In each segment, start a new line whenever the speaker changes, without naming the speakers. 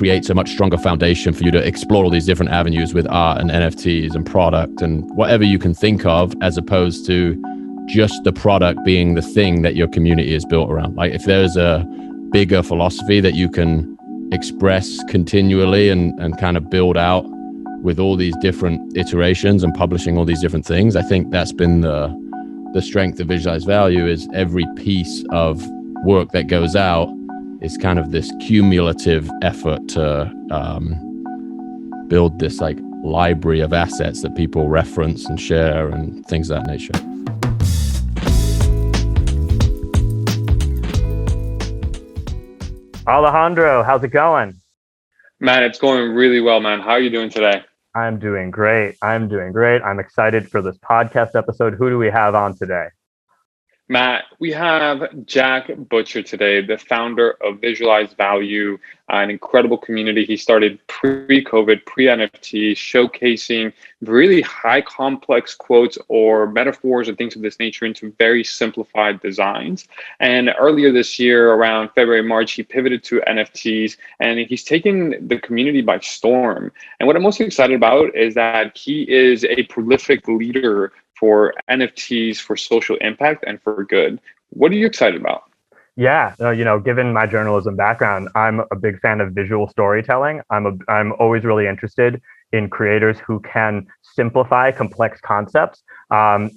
creates a much stronger foundation for you to explore all these different avenues with art and NFTs and product and whatever you can think of, as opposed to just the product being the thing that your community is built around. Like if there's a bigger philosophy that you can express continually and kind of build out with all these different iterations and publishing all these different things, I think that's been the strength of Visualize Value, is every piece of work that goes out is kind of this cumulative effort to build this like library of assets that people reference and share and things of that nature.
Alejandro, how's it going?
Man, it's going really well, man. How are you doing today?
I'm doing great. I'm excited for this podcast episode. Who do we have on today?
Matt, we have Jack Butcher today, the founder of Visualize Value, an incredible community he started pre-COVID, pre-NFT, showcasing really high complex quotes or metaphors or things of this nature into very simplified designs. And earlier this year, around February, March, he pivoted to NFTs and he's taken the community by storm. And what I'm most excited about is that he is a prolific leader for NFTs, for social impact, and for good. What are you excited about?
Yeah, given my journalism background, I'm a big fan of visual storytelling. I'm always really interested in creators who can simplify complex concepts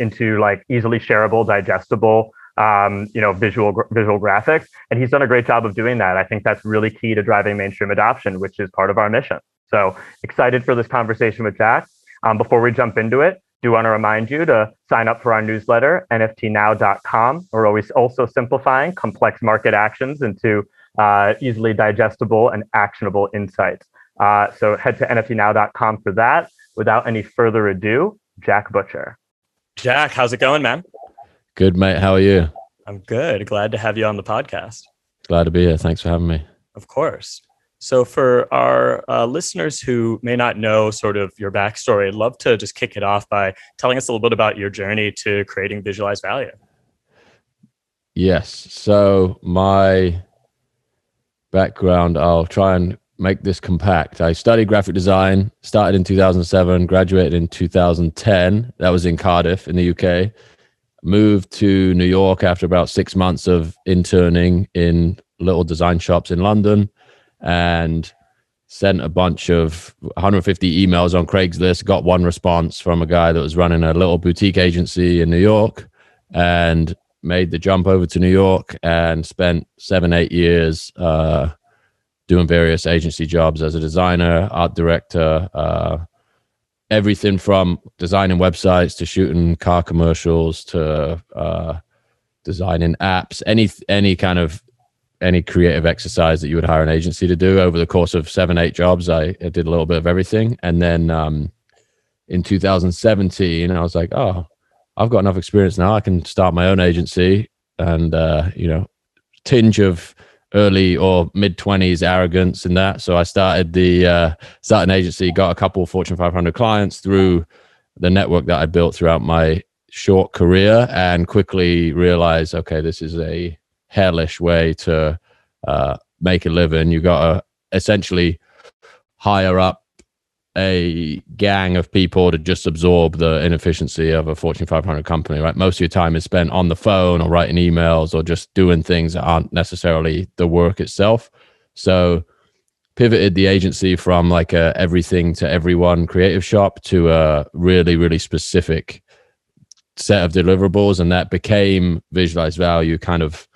into like easily shareable, digestible, visual graphics. And he's done a great job of doing that. I think that's really key to driving mainstream adoption, which is part of our mission. So excited for this conversation with Jack. Before we jump into it, do want to remind you to sign up for our newsletter, nftnow.com. We're always also simplifying complex market actions into easily digestible and actionable insights. So head to nftnow.com for that. Without any further ado, Jack Butcher.
Jack, how's it going, man?
Good, mate. How are you?
I'm good. Glad to have you on the podcast.
Glad to be here. Thanks for having me.
Of course. So for our listeners who may not know sort of your backstory, I'd love to just kick it off by telling us a little bit about your journey to creating Visualize Value.
Yes. So my background, I'll try and make this compact. I studied graphic design, started in 2007, graduated in 2010. That was in Cardiff in the UK. Moved to New York after about 6 months of interning in little design shops in London, and sent a bunch of 150 emails on Craigslist, got one response from a guy that was running a little boutique agency in New York, and made the jump over to New York and spent 7-8 years doing various agency jobs as a designer, art director, everything from designing websites to shooting car commercials to designing apps, any creative exercise that you would hire an agency to do. Over the course of 7-8 jobs, I did a little bit of everything. And then in 2017, I was like, oh, I've got enough experience now. I can start my own agency. And, tinge of early or mid-20s arrogance in that. So I started an agency, got a couple of Fortune 500 clients through the network that I built throughout my short career, and quickly realized, okay, this is a hellish way to make a living. You got to essentially hire up a gang of people to just absorb the inefficiency of a Fortune 500 company, right? Most of your time is spent on the phone or writing emails or just doing things that aren't necessarily the work itself. So pivoted the agency from like a everything to everyone creative shop to a really, really specific set of deliverables. And that became Visualize Value kind of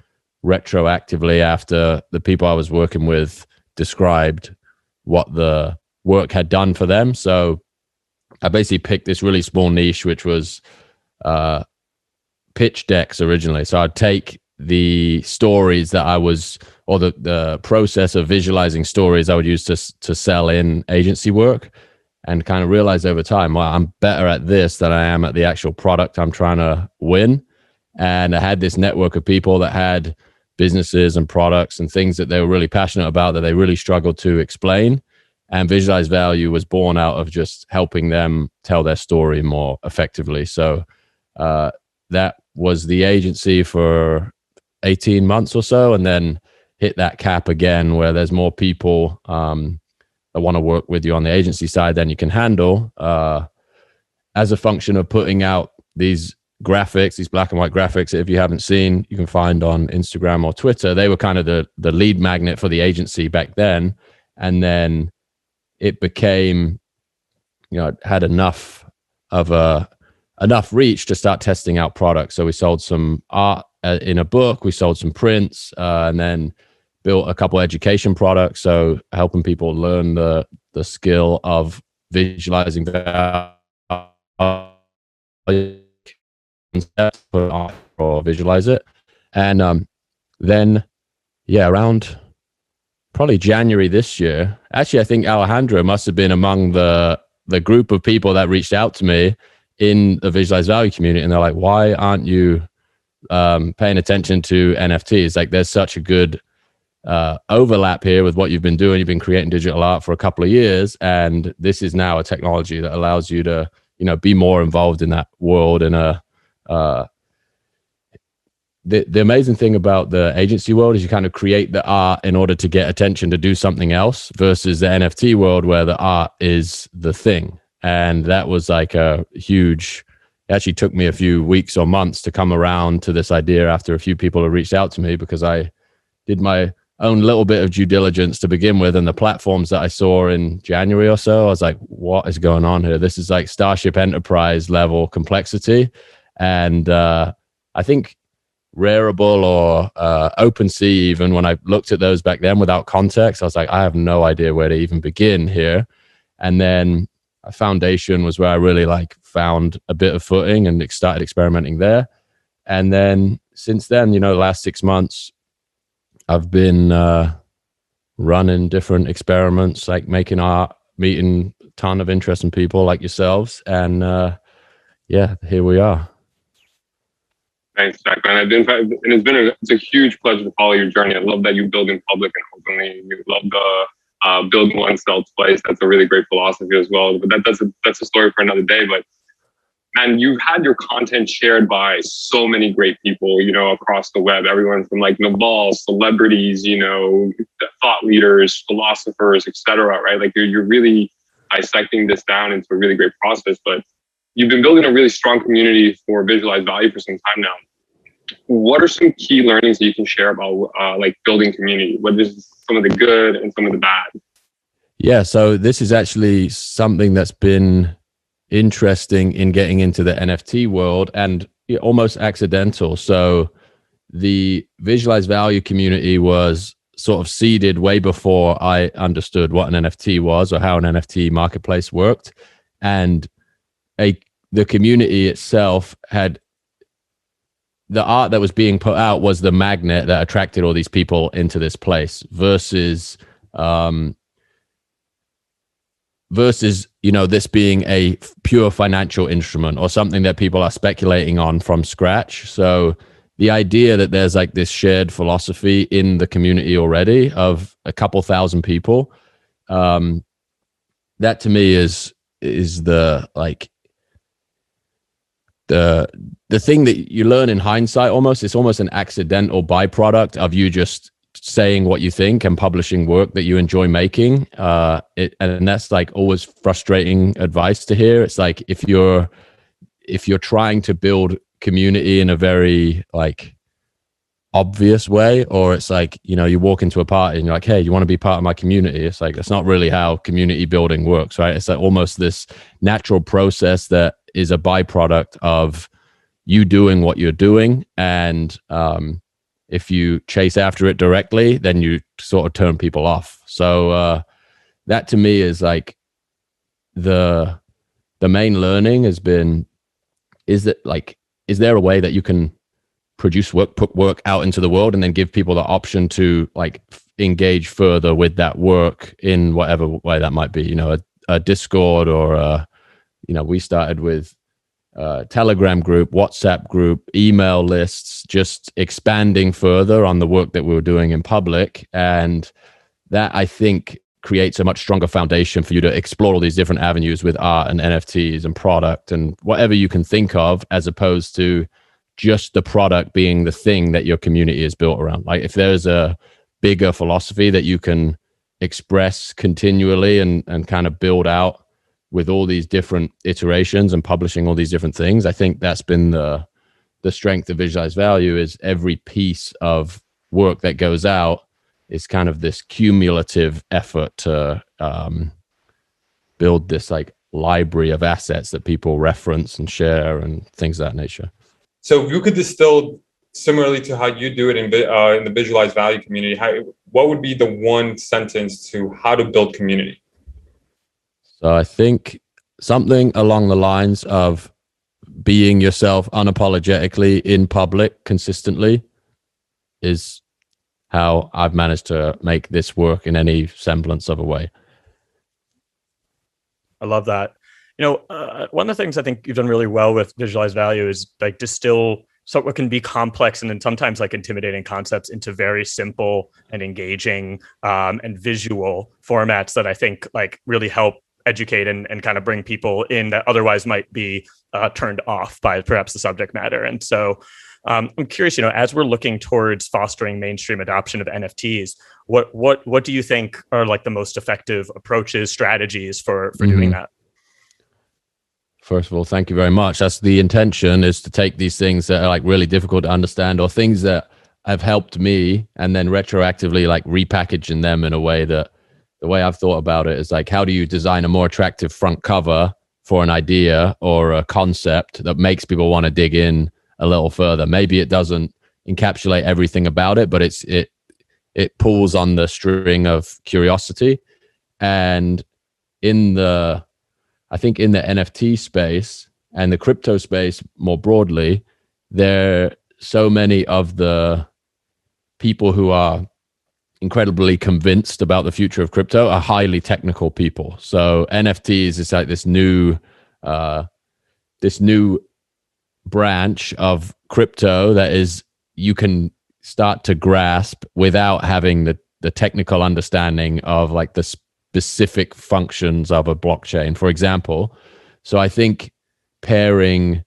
retroactively after the people I was working with described what the work had done for them. So I basically picked this really small niche, which was pitch decks originally. So I'd take the stories that I was, or the process of visualizing stories I would use to sell in agency work, and kind of realize over time, well, I'm better at this than I am at the actual product I'm trying to win. And I had this network of people that had businesses and products and things that they were really passionate about that they really struggled to explain. And Visualize Value was born out of just helping them tell their story more effectively. So that was the agency for 18 months or so. And then hit that cap again, where there's more people that want to work with you on the agency side than you can handle, as a function of putting out these graphics, these black and white graphics. If you haven't seen, you can find on Instagram or Twitter. They were kind of the lead magnet for the agency back then. And then it became, had enough reach to start testing out products. So we sold some art in a book, we sold some prints, and then built a couple education products. So helping people learn the skill of visualizing or visualize it. And then around probably January this year, actually I think Alejandro must have been among the group of people that reached out to me in the visualized value community, and they're like, why aren't you paying attention to NFTs? Like, there's such a good overlap here with what you've been doing. You've been creating digital art for a couple of years, and this is now a technology that allows you to be more involved in that world. And the amazing thing about the agency world is you kind of create the art in order to get attention to do something else, versus the NFT world where the art is the thing. And that was like a huge, it actually took me a few weeks or months to come around to this idea after a few people had reached out to me, because I did my own little bit of due diligence to begin with. And the platforms that I saw in January or so, I was like, what is going on here? This is like Starship Enterprise level complexity. And I think Rarible or OpenSea, even when I looked at those back then without context, I was like, I have no idea where to even begin here. And then Foundation was where I really found a bit of footing and started experimenting there. And then since then, the last 6 months, I've been running different experiments, like making art, meeting a ton of interesting people like yourselves. And here we are.
Thanks, Jack. And it's a huge pleasure to follow your journey. I love that you build in public and openly. You love the build oneself place. That's a really great philosophy as well. But that's a story for another day. But and you've had your content shared by so many great people, across the web. Everyone from Naval, celebrities, thought leaders, philosophers, etc. Right? You're really dissecting this down into a really great process. But you've been building a really strong community for visualized value for some time now. What are some key learnings that you can share about building community? What is some of the good and some of the bad?
Yeah, so this is actually something that's been interesting in getting into the NFT world, and almost accidental. So the visualized value community was sort of seeded way before I understood what an NFT was or how an NFT marketplace worked. And the community itself had the art that was being put out was the magnet that attracted all these people into this place, versus this being a pure financial instrument or something that people are speculating on from scratch. So the idea that there's this shared philosophy in the community already of a couple thousand people, that to me is the the thing that you learn in hindsight. Almost, it's almost an accidental byproduct of you just saying what you think and publishing work that you enjoy making. And that's always frustrating advice to hear. It's if you're trying to build community in a very obvious way, or it's you walk into a party and you're like, hey, you want to be part of my community? It's that's not really how community building works, right? It's almost this natural process that is a byproduct of you doing what you're doing. And if you chase after it directly, then you sort of turn people off. So that to me is the main learning has been, is there a way that you can produce work, put work out into the world, and then give people the option to engage further with that work in whatever way that might be, a Discord or we started with Telegram group, WhatsApp group, email lists, just expanding further on the work that we were doing in public. And that, I think, creates a much stronger foundation for you to explore all these different avenues with art and NFTs and product and whatever you can think of, as opposed to just the product being the thing that your community is built around. If there's a bigger philosophy that you can express continually and kind of build out with all these different iterations and publishing all these different things. I think that's been the strength of visualized value, is every piece of work that goes out is kind of this cumulative effort to build this like library of assets that people reference and share and things of that nature.
So if you could distill similarly to how you do it in the visualized value community, what would be the one sentence to how to build community?
So I think something along the lines of being yourself unapologetically in public consistently is how I've managed to make this work in any semblance of a way.
I love that. One of the things I think you've done really well with visualized value is like distill what can be complex and then sometimes like intimidating concepts into very simple and engaging and visual formats that I think like really help educate and kind of bring people in that otherwise might be turned off by perhaps the subject matter. And so I'm curious, as we're looking towards fostering mainstream adoption of NFTs, what do you think are like the most effective approaches, strategies for doing that?
First of all, thank you very much. That's the intention, is to take these things that are like really difficult to understand or things that have helped me and then retroactively like repackaging them in a way that the way I've thought about it is like, how do you design a more attractive front cover for an idea or a concept that makes people want to dig in a little further? Maybe it doesn't encapsulate everything about it, but it pulls on the string of curiosity. And I think in the NFT space and the crypto space more broadly, there are so many of the people who are incredibly convinced about the future of crypto are highly technical people. So NFTs is like this new branch of crypto that is you can start to grasp without having the technical understanding of like the specific functions of a blockchain, for example. So I think pairing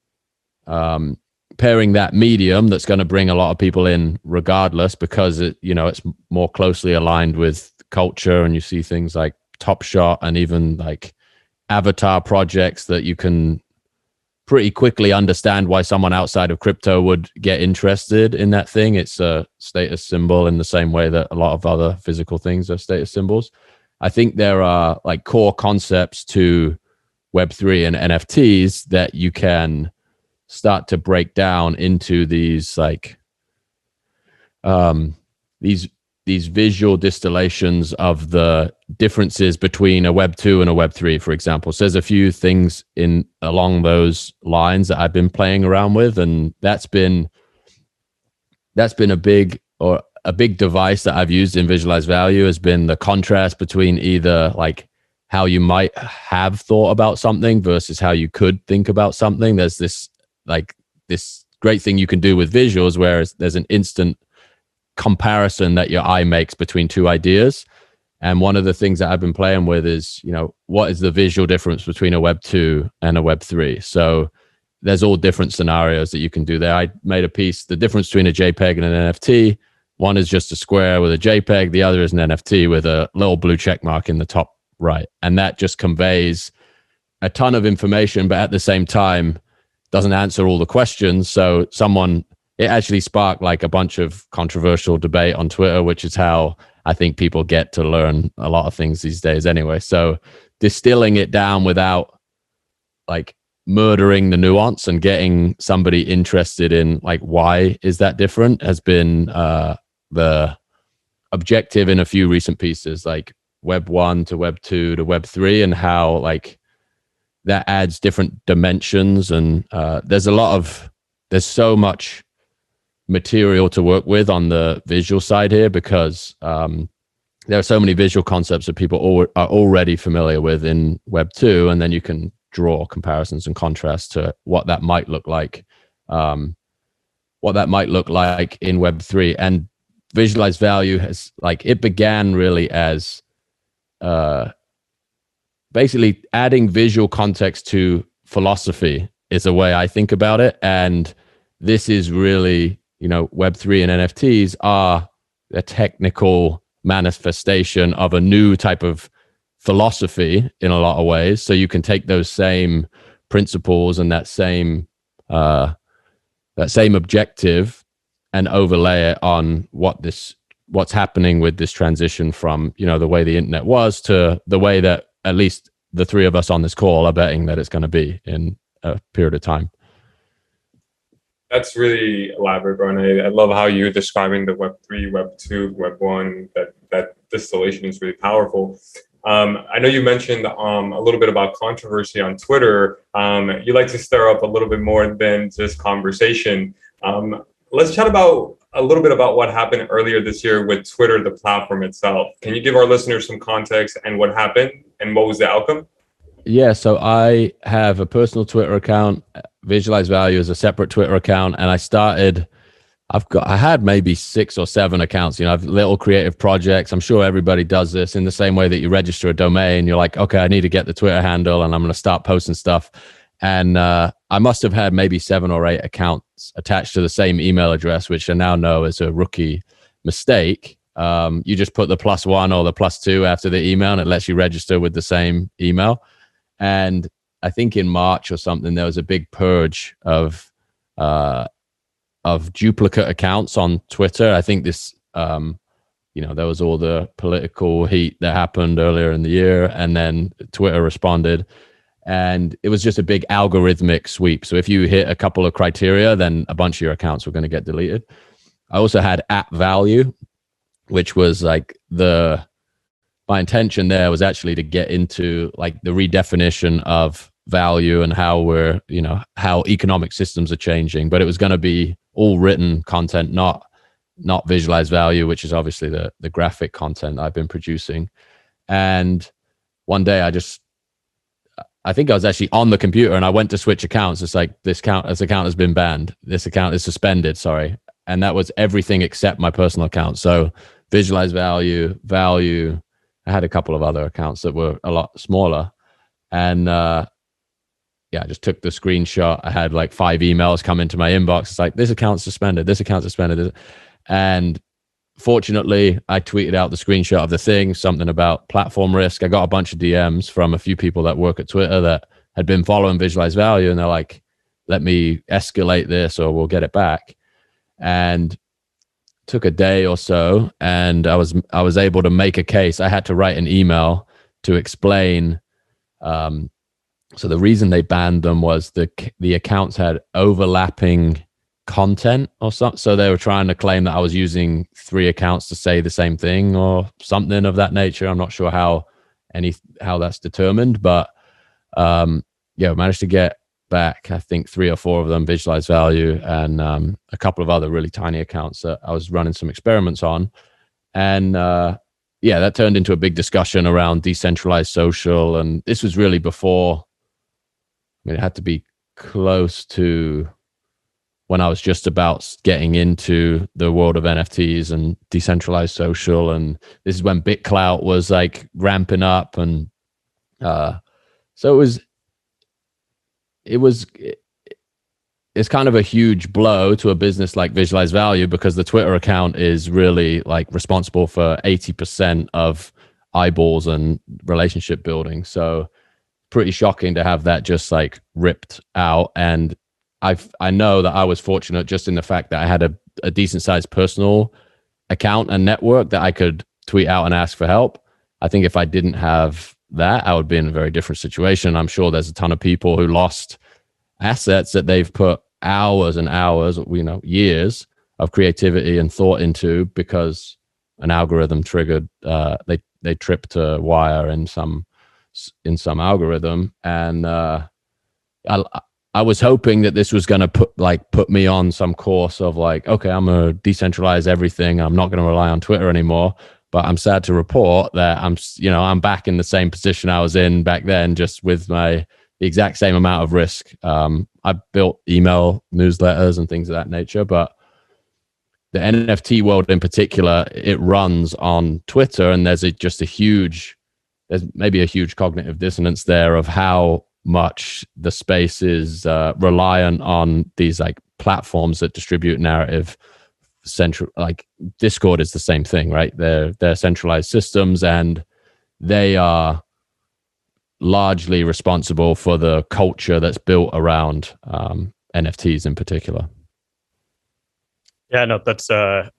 that medium that's going to bring a lot of people in regardless, because it's more closely aligned with culture, and you see things like Top Shot and even like avatar projects that you can pretty quickly understand why someone outside of crypto would get interested in that thing. It's a status symbol in the same way that a lot of other physical things are status symbols. I think there are like core concepts to Web3 and NFTs that you can start to break down into these like these visual distillations of the differences between a Web 2 and a Web 3, for example. So there's a few things along those lines that I've been playing around with, and that's been a big device that I've used in visualized value has been the contrast between either like how you might have thought about something versus how you could think about something. There's this great thing you can do with visuals, whereas there's an instant comparison that your eye makes between two ideas. And one of the things that I've been playing with is, what is the visual difference between a Web 2 and a Web 3? So there's all different scenarios that you can do there. I made a piece, the difference between a JPEG and an NFT. One is just a square with a JPEG. The other is an NFT with a little blue check mark in the top right. And that just conveys a ton of information, but at the same time doesn't answer all the questions. So it actually sparked like a bunch of controversial debate on Twitter, which is how I think people get to learn a lot of things these days anyway. So distilling it down without like murdering the nuance and getting somebody interested in like, why is that different, has been the objective in a few recent pieces, like Web 1 to Web 2 to Web 3, and how like that adds different dimensions. And there's so much material to work with on the visual side here, because there are so many visual concepts that people are already familiar with in Web 2, and then you can draw comparisons and contrasts to what that might look like in Web 3. And visualized value it began really as basically adding visual context to philosophy is a way I think about it. And this is really, Web3 and NFTs are a technical manifestation of a new type of philosophy in a lot of ways. So you can take those same principles and that same objective and overlay it on what's happening with this transition from, the way the internet was to the way that at least the three of us on this call are betting that it's going to be in a period of time.
That's really elaborate, Ron. I love how you're describing the Web3, Web2, Web1. That distillation is really powerful. I know you mentioned a little bit about controversy on Twitter. You like to stir up a little bit more than just conversation. Let's chat about a little bit about what happened earlier this year with Twitter, the platform itself. Can you give our listeners some context and what happened and what was the outcome?
Yeah, so I have a personal Twitter account. Visualize Value is a separate Twitter account, and I had maybe 6 or 7 accounts. I have little creative projects. I'm sure everybody does this in the same way that you register a domain. You're like, okay, I need to get the Twitter handle, and I'm going to start posting stuff. And I must have had maybe 7 or 8 accounts attached to the same email address, which I now know is a rookie mistake. You just put the +1 or the +2 after the email, and it lets you register with the same email. And I think in March or something, there was a big purge of duplicate accounts on Twitter. I think this, there was all the political heat that happened earlier in the year, and then Twitter responded, and it was just a big algorithmic sweep. So if you hit a couple of criteria, then a bunch of your accounts were going to get deleted. I also had @value, which was like my intention there was actually to get into like the redefinition of value and how how economic systems are changing, but it was going to be all written content, not visualized value, which is obviously the graphic content I've been producing. And one day I think I was actually on the computer and I went to switch accounts. It's like, this account has been banned. This account is suspended, sorry. And that was everything except my personal account. So visualize value. I had a couple of other accounts that were a lot smaller. And I just took the screenshot. I had like 5 emails come into my inbox. It's like, this account's suspended. And fortunately, I tweeted out the screenshot of the thing, something about platform risk. I got a bunch of DMs from a few people that work at Twitter that had been following Visualize Value. And they're like, let me escalate this or we'll get it back. And took a day or so, and I was able to make a case. I had to write an email to explain. So the reason they banned them was the accounts had overlapping content or something. So they were trying to claim that I was using 3 accounts to say the same thing or something of that nature. I'm not sure how that's determined, but managed to get back, I think 3 or 4 of them, Visualize Value, and a couple of other really tiny accounts that I was running some experiments on. And that turned into a big discussion around decentralized social. And this was really before, it had to be close to when I was just about getting into the world of NFTs and decentralized social. And this is when BitClout was like ramping up. And so it's kind of a huge blow to a business like Visualize Value, because the Twitter account is really like responsible for 80% of eyeballs and relationship building. So pretty shocking to have that just like ripped out. And I know that I was fortunate just in the fact that I had a decent sized personal account and network that I could tweet out and ask for help. I think if I didn't have that, I would be in a very different situation. I'm sure there's a ton of people who lost assets that they've put hours and hours, years of creativity and thought into because an algorithm triggered, they tripped a wire in some algorithm. And I was hoping that this was going to put me on some course of like, okay, I'm going to decentralize everything. I'm not going to rely on Twitter anymore. But I'm sad to report that I'm back in the same position I was in back then, just with the exact same amount of risk. I built email newsletters and things of that nature, but the NFT world in particular, it runs on Twitter, and there's maybe a huge cognitive dissonance there of how much the space is reliant on these like platforms that distribute narrative central, like Discord is the same thing, right? They're centralized systems, and they are largely responsible for the culture that's built around NFTs in particular.
Yeah, no, that's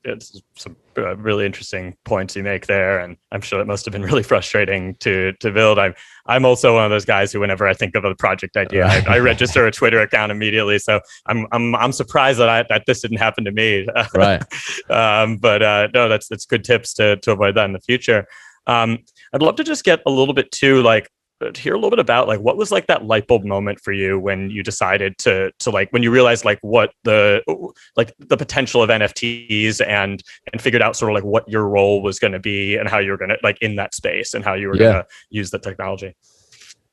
it's some really interesting points you make there, and I'm sure it must have been really frustrating to build. I'm also one of those guys who, whenever I think of a project idea, I register a Twitter account immediately. So I'm surprised that this didn't happen to me.
Right.
But no, that's good tips to avoid that in the future. I'd love to just get a little bit to hear a little bit about like what was like that light bulb moment for you when you decided to like when you realized like what the potential of NFTs and figured out sort of like what your role was going to be and how you were going to like in that space and how you were going to use the technology.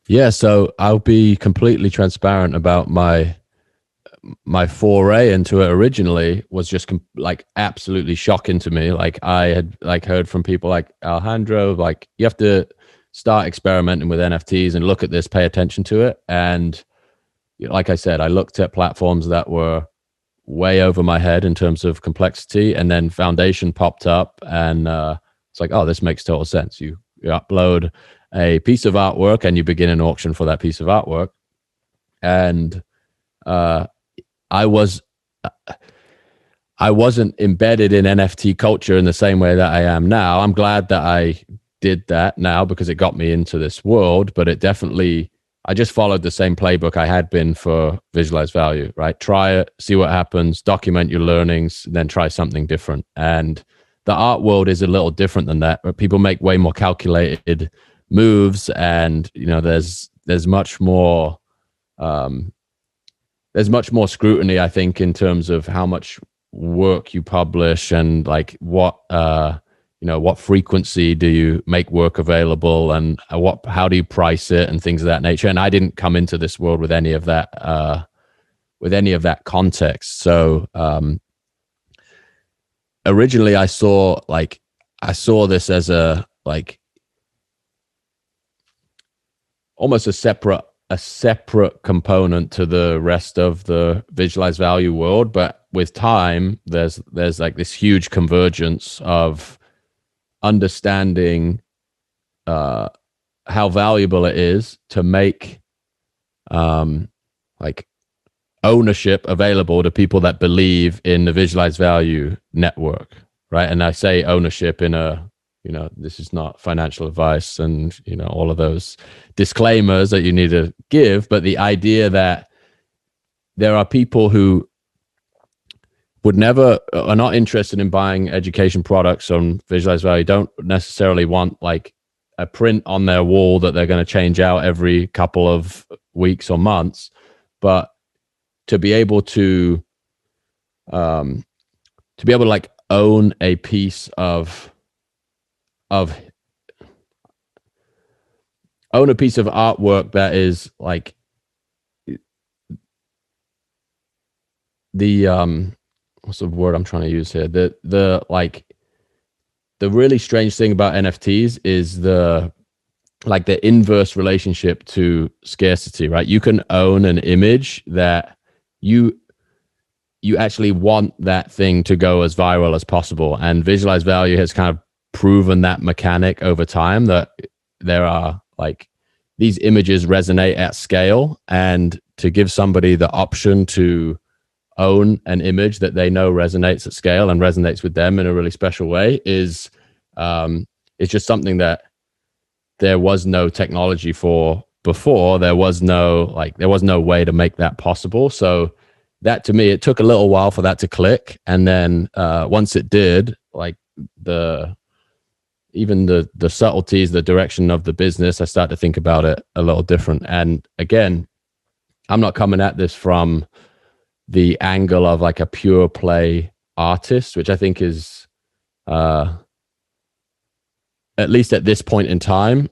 Yeah, so I'll be completely transparent about my foray into it. Originally was just like absolutely shocking to me. Like I had like heard from people like Alejandro, like you have to start experimenting with NFTs and look at this, pay attention to it. And like I said, I looked at platforms that were way over my head in terms of complexity, and then Foundation popped up, and it's like, oh, this makes total sense. You upload a piece of artwork and you begin an auction for that piece of artwork. And I wasn't embedded in NFT culture in the same way that I am now. I'm glad that I did that now because it got me into this world, but it definitely, I just followed the same playbook I had been for Visualize Value, right? Try it, see what happens, document your learnings, then try something different. And the art world is a little different than that, but people make way more calculated moves, and there's much more scrutiny, I think, in terms of how much work you publish and like what frequency do you make work available, and how do you price it and things of that nature. And I didn't come into this world with any of that context. So originally I saw this as a like almost a separate component to the rest of the Visualize Value world. But with time, there's like this huge convergence of understanding how valuable it is to make like ownership available to people that believe in the Visualize Value network, right? And I say ownership in a, this is not financial advice and, all of those disclaimers that you need to give, but the idea that there are people who are not interested in buying education products on Visualize Value, don't necessarily want like a print on their wall that they're going to change out every couple of weeks or months, but to be able to like own a piece of artwork that is like the what's the word I'm trying to use here? The really strange thing about NFTs is the inverse relationship to scarcity, right? You can own an image that you actually want that thing to go as viral as possible. And Visualize Value has kind of proven that mechanic over time, that there are like these images resonate at scale, and to give somebody the option to own an image that they know resonates at scale and resonates with them in a really special way is it's just something that there was no technology for before. There was no way to make that possible. So that, to me, it took a little while for that to click, and then once it did, like even the subtleties, the direction of the business, I started to think about it a little different. And again, I'm not coming at this from the angle of like a pure play artist, which I think is, at least at this point in time,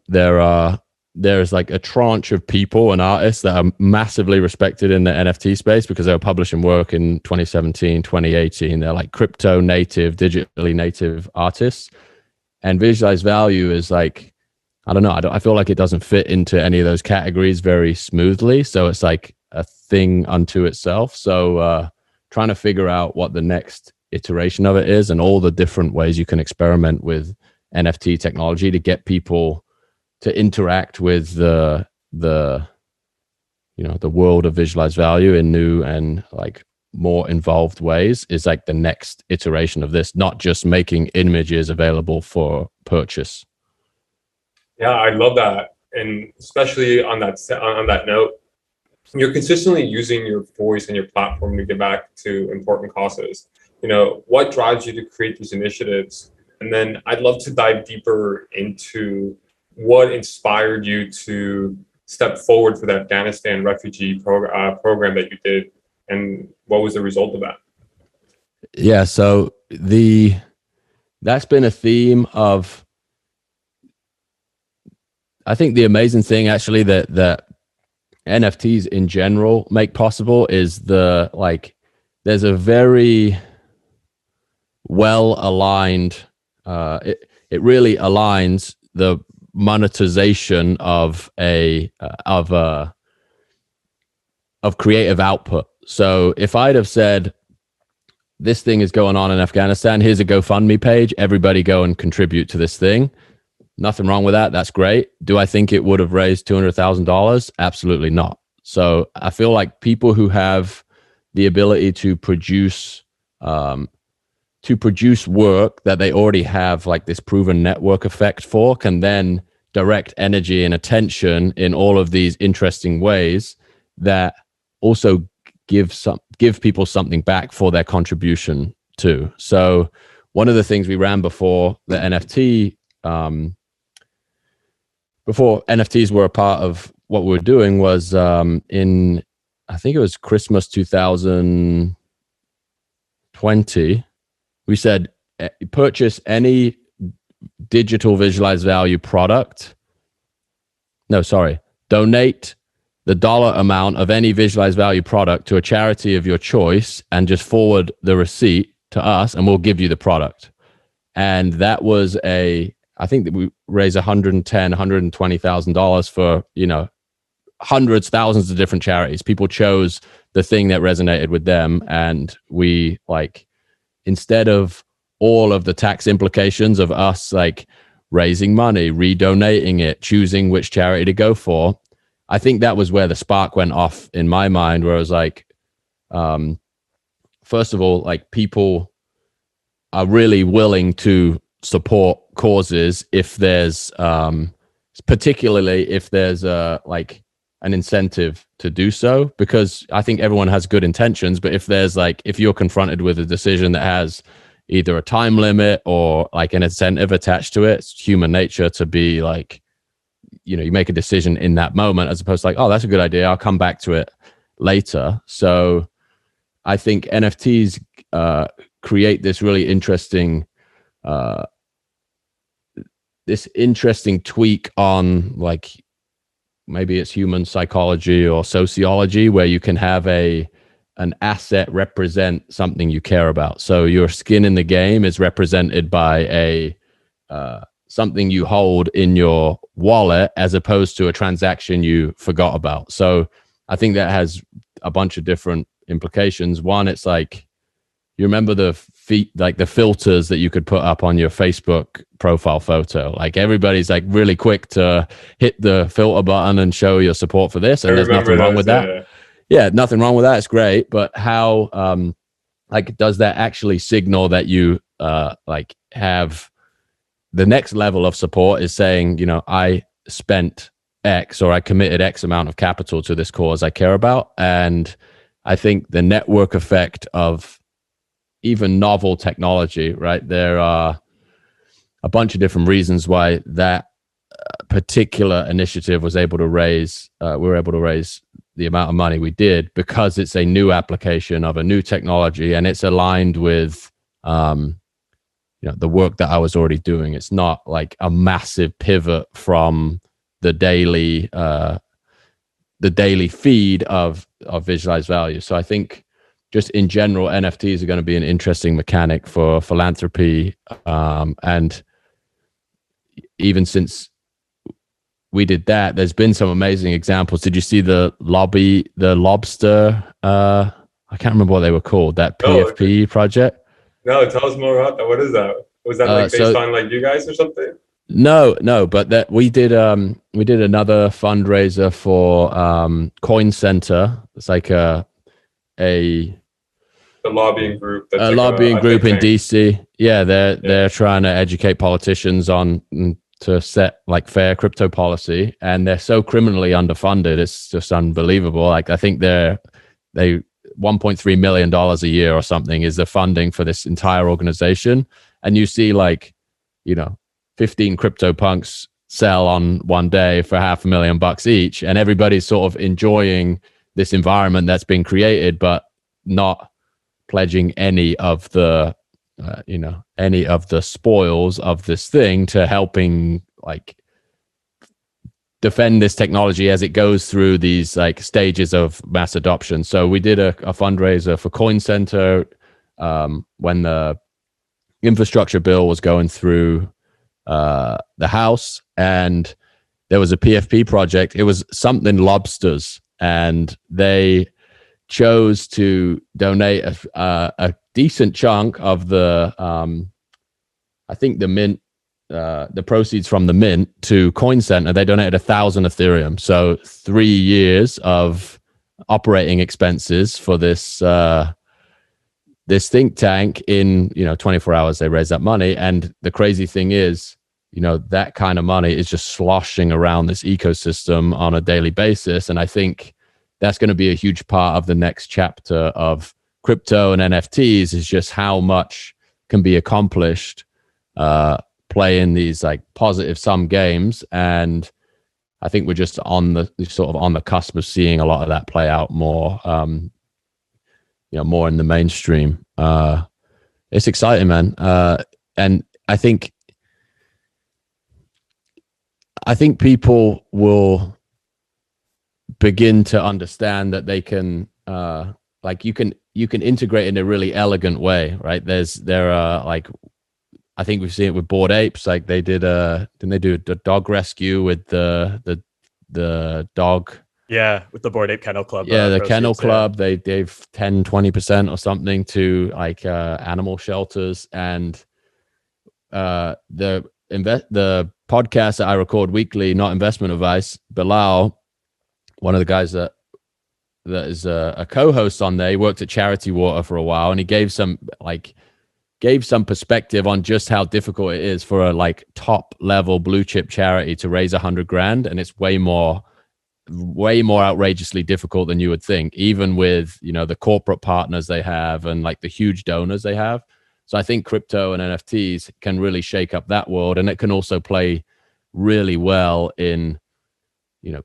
there's like a tranche of people and artists that are massively respected in the NFT space because they were publishing work in 2017, 2018. They're like crypto native, digitally native artists. And Visualize Value is like, I don't know, I feel like it doesn't fit into any of those categories very smoothly. So it's like a thing unto itself. So trying to figure out what the next iteration of it is, and all the different ways you can experiment with NFT technology to get people to interact with the world of visualized value in new and like more involved ways is like the next iteration of this, not just making images available for purchase.
Yeah, I love that. And especially on that note, you're consistently using your voice and your platform to give back to important causes. What drives you to create these initiatives? And then I'd love to dive deeper into what inspired you to step forward for the Afghanistan refugee program that you did, and what was the result of that?
Yeah, so that's been a theme of, I think the amazing thing actually that NFTs in general make possible is there's a very well aligned, it really aligns the monetization of creative output. So if I'd have said, this thing is going on in Afghanistan, here's a GoFundMe page, everybody go and contribute to this thing. Nothing wrong with that. That's great. Do I think it would have raised $200,000? Absolutely not. So I feel like people who have the ability to produce work that they already have like this proven network effect for, can then direct energy and attention in all of these interesting ways that also give people something back for their contribution too. So one of the things we ran before NFTs were a part of what we were doing was in, I think it was Christmas 2020, we said, purchase any digital visualized value product. No, sorry. Donate the dollar amount of any visualized value product to a charity of your choice and just forward the receipt to us and we'll give you the product. And that was I think that we raised $120,000 for, hundreds, thousands of different charities. People chose the thing that resonated with them. And we instead of all of the tax implications of us raising money, redonating it, choosing which charity to go for, I think that was where the spark went off in my mind, where I was first of all, people are really willing to support causes if there's, particularly if there's an incentive to do so, because I think everyone has good intentions, but if there's if you're confronted with a decision that has either a time limit or an incentive attached to it, it's human nature to be you make a decision in that moment as opposed to oh, that's a good idea, I'll come back to it later. So I think NFTs create this really interesting tweak on maybe it's human psychology or sociology, where you can have an asset represent something you care about. So your skin in the game is represented by something you hold in your wallet as opposed to a transaction you forgot about. So I think that has a bunch of different implications. One, it's you remember the filters that you could put up on your Facebook profile photo. Everybody's really quick to hit the filter button and show your support for this. And there's nothing wrong with that. Yeah, nothing wrong with that. It's great. But how, does that actually signal that you have the next level of support is saying, I spent X or I committed X amount of capital to this cause I care about. And I think the network effect of even novel technology, right? There are a bunch of different reasons why that particular initiative was able to raise, we were able to raise the amount of money we did, because it's a new application of a new technology and it's aligned with, the work that I was already doing. It's not a massive pivot from the daily feed of visualized value. So I think just in general, NFTs are going to be an interesting mechanic for philanthropy. And even since we did that, there's been some amazing examples. Did you see the lobster? I can't remember what they were called, that PFP project.
No, tell us more about that. What is that? Was that like based on like you guys or something?
No, but that we did another fundraiser for Coin Center. It's like the
lobbying group. That's
a
like
lobbying group in DC. Yeah, they're
Yeah.
trying to educate politicians on to set like fair crypto policy, and they're so criminally underfunded. It's just unbelievable. Like I think they $1.3 million a year or something is the funding for this entire organization, and you see like 15 crypto punks sell on one day for $500,000 each, and everybody's sort of enjoying this environment that's been created, but not pledging any of the any of the spoils of this thing to helping like defend this technology as it goes through these like stages of mass adoption. So we did a fundraiser for Coin Center when the infrastructure bill was going through the House, and there was a PFP project. It was something lobsters, and they chose to donate a decent chunk of the I think the mint, the proceeds from the mint to Coin Center. They donated 1,000 Ethereum, so 3 years of operating expenses for this this think tank. In 24 hours they raised that money, and the crazy thing is that kind of money is just sloshing around this ecosystem on a daily basis. And I think that's going to be a huge part of the next chapter of crypto and NFTs, is just how much can be accomplished playing these like positive sum games. And I think we're just on the cusp of seeing a lot of that play out more, more in the mainstream. It's exciting, man. And I think people will begin to understand that they can you can integrate in a really elegant way, right? There are like, I think we've seen it with Bored Apes. Like they didn't they do the dog rescue with the dog?
Yeah, with the Bored Ape Kennel Club.
Yeah, the Kennel Club. They gave 10-20% or something to like animal shelters. And the podcast that I record weekly, Not Investment Advice, Bilal, one of the guys that is a co-host on there, he worked at Charity Water for a while, and he gave some perspective on just how difficult it is for a like top level blue chip charity to raise $100,000, and it's way more outrageously difficult than you would think, even with the corporate partners they have and like the huge donors they have. So I think crypto and NFTs can really shake up that world, and it can also play really well in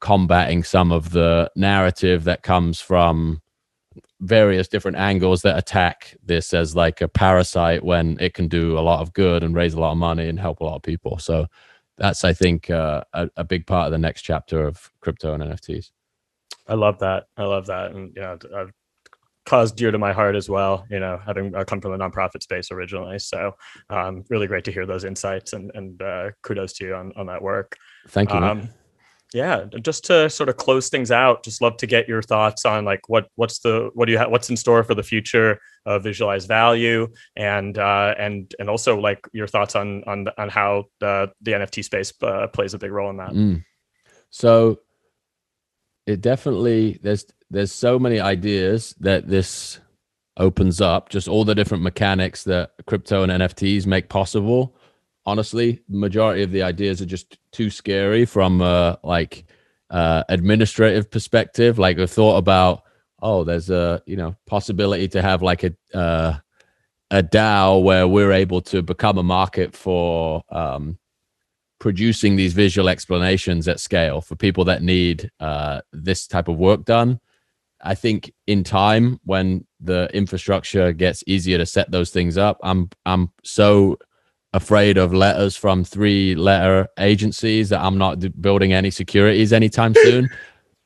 combating some of the narrative that comes from various different angles that attack this as like a parasite, when it can do a lot of good and raise a lot of money and help a lot of people. So that's, I think, a big part of the next chapter of crypto and NFTs.
I love that. And I've cause dear to my heart as well, having come from the nonprofit space originally. So really great to hear those insights, and kudos to you on that work.
Thank you.
Yeah, just to sort of close things out, just love to get your thoughts on like what's in store for the future of Visualize Value, and also like your thoughts on how the NFT space plays a big role in that.
So it definitely, there's so many ideas that this opens up, just all the different mechanics that crypto and NFTs make possible. Honestly, the majority of the ideas are just too scary from administrative perspective. Like I thought about, there's a possibility to have like a DAO where we're able to become a market for producing these visual explanations at scale for people that need this type of work done. I think in time, when the infrastructure gets easier to set those things up, I'm so afraid of letters from 3-letter agencies that I'm not building any securities anytime soon.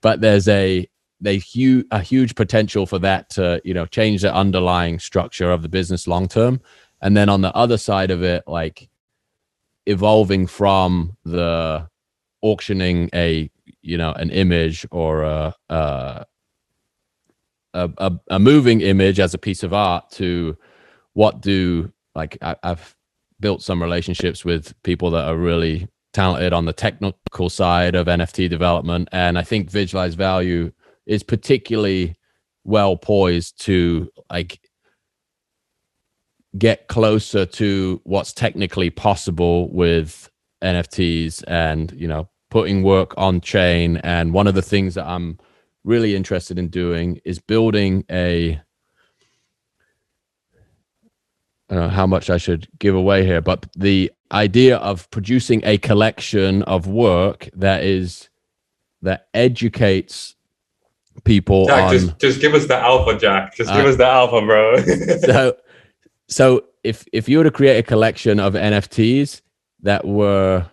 But there's a huge potential for that to change the underlying structure of the business long term. And then on the other side of it, like evolving from the auctioning an image or a moving image as a piece of art to what do I've built some relationships with people that are really talented on the technical side of NFT development. And I think Visualize Value is particularly well poised to like get closer to what's technically possible with NFTs and, you know, putting work on chain. And one of the things that I'm really interested in doing is building a, I don't know how much I should give away here, but the idea of producing a collection of work that educates people
Jack,
on.
just give us the alpha, Jack. Just give us the alpha, bro.
So if you were to create a collection of NFTs that were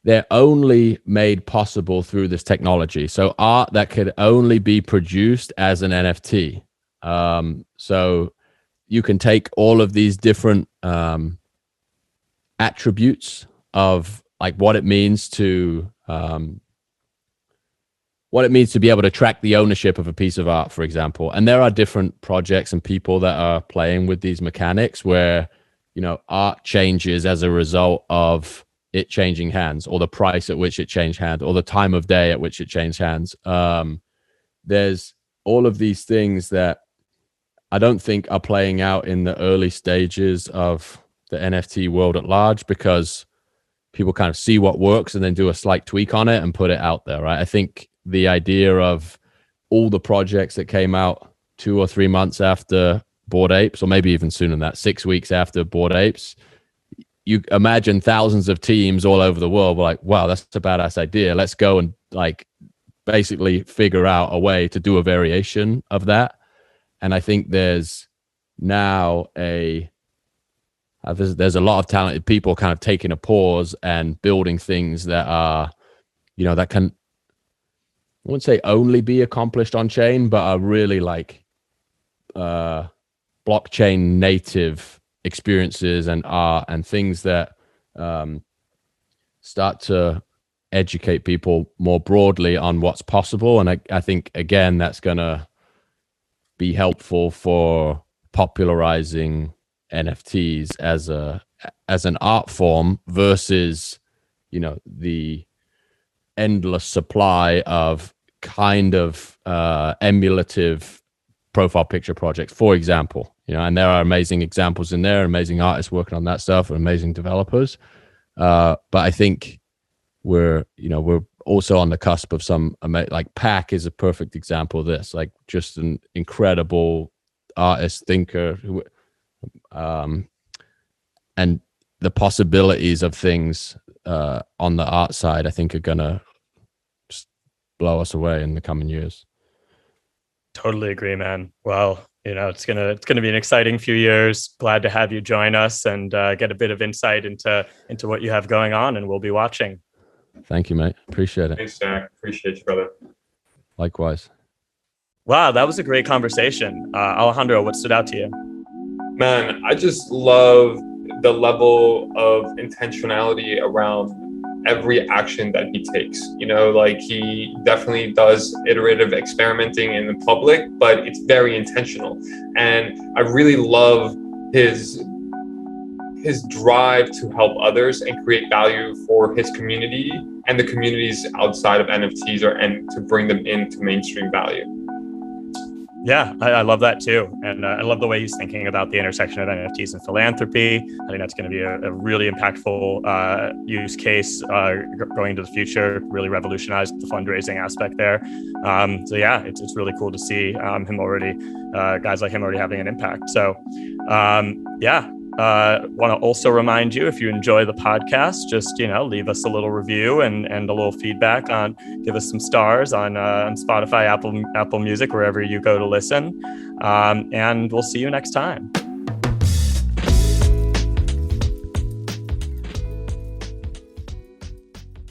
they're only made possible through this technology. So art that could only be produced as an NFT. So you can take all of these different attributes of like what it means to be able to track the ownership of a piece of art, for example. And there are different projects and people that are playing with these mechanics where, you know, art changes as a result of it changing hands, or the price at which it changed hands, or the time of day at which it changed hands. There's all of these things that I don't think are playing out in the early stages of the NFT world at large, because people kind of see what works and then do a slight tweak on it and put it out there, right? I think the idea of all the projects that came out 2 or 3 months after Bored Apes, or maybe even sooner than that, 6 weeks after Bored Apes, you imagine thousands of teams all over the world were like, wow, that's a badass idea. Let's go and like basically figure out a way to do a variation of that. And I think there's now there's a lot of talented people kind of taking a pause and building things that are, you know, that can, I wouldn't say only be accomplished on chain, but are really like blockchain native experiences and art and things that start to educate people more broadly on what's possible. And I think, again, that's going to be helpful for popularizing NFTs as an art form versus, you know, the endless supply of kind of emulative profile picture projects, for example. You know, and there are amazing examples in there, amazing artists working on that stuff, and amazing developers. But I think we're also on the cusp of some, like Pac is a perfect example of this, like just an incredible artist, thinker, who, and the possibilities of things on the art side, I think, are gonna just blow us away in the coming years.
Totally agree, man. Well, you know, it's gonna be an exciting few years. Glad to have you join us and get a bit of insight into what you have going on, and we'll be watching.
Thank you, mate. Appreciate it.
Thanks, Jack. Appreciate you, brother.
Likewise.
Wow, that was a great conversation. Alejandro, what stood out to you?
Man, I just love the level of intentionality around every action that he takes. You know, like he definitely does iterative experimenting in the public, but it's very intentional. And I really love his drive to help others and create value for his community and the communities outside of NFTs, and to bring them into mainstream value.
Yeah, I love that too. And I love the way he's thinking about the intersection of NFTs and philanthropy. I think that's going to be a really impactful use case going into the future, really revolutionize the fundraising aspect there. So yeah, it's really cool to see him already, guys like him already having an impact. So yeah. Want to also remind you, if you enjoy the podcast, just, you know, leave us a little review and a little feedback give us some stars on Spotify, Apple Music, wherever you go to listen. And we'll see you next time.